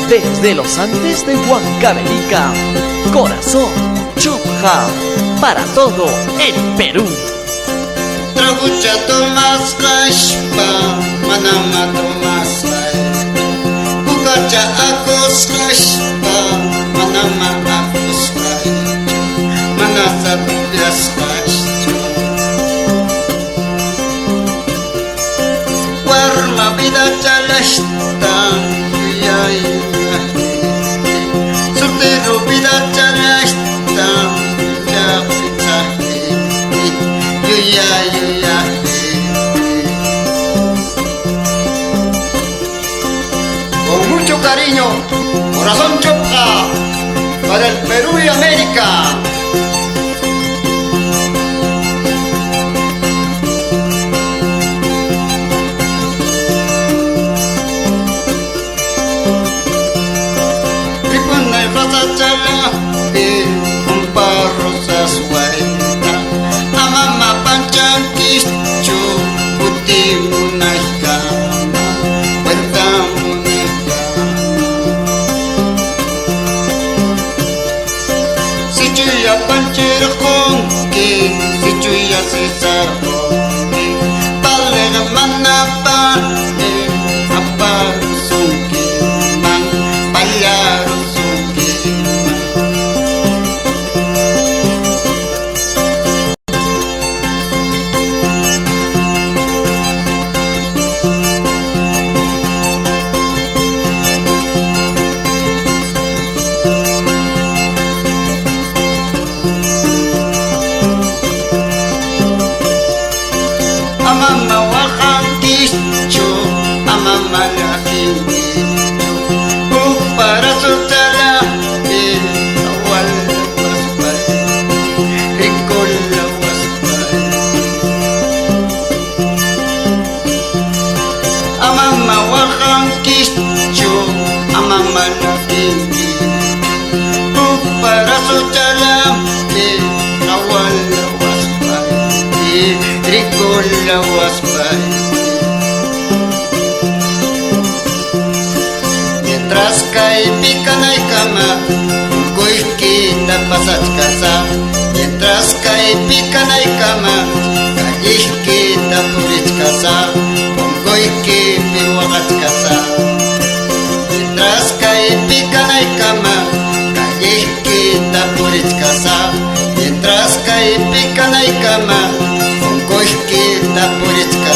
desde los Andes de Huancavelica, Corazón Chopja, para todo el Perú. Trabucha Tomás Kashpa, Manama Tomás Kashpa, Bukacha Akos Kashpa, Manama Akos Kashpa, Manasa Tupias Kashpa, Warma Vida Chalashta, Yuyay, Soltero Vida Chalashta, con mucho cariño, Corazón Chopja, para el Perú y América. Ripuna y Rosa Chala, un parro sasuaita, Amama Panchan Kichu, Puti Munaikama, Puerta Sichuya Panchero Konki, Sichuya Cesar Konki, Palega Manapa, Aparu Sunki, Man, Payaru Sunki. Amama wakan kicho, amama laking kicho, para sutala, awal lawas bay, rikol lawas bay. Amama wakan kicho, amama laking kicho, para sutala, awal lawas bay, rikol lawas bay. Mientras cae pican ay cama, coisquita pasach casa. Mientras cae pican ay cama, callizquita purich casa, con coiqui piwagach casa. Mientras cae pican ay cama, callizquita purich casa. Mientras cae pican ay cama, con coisquita purich casa.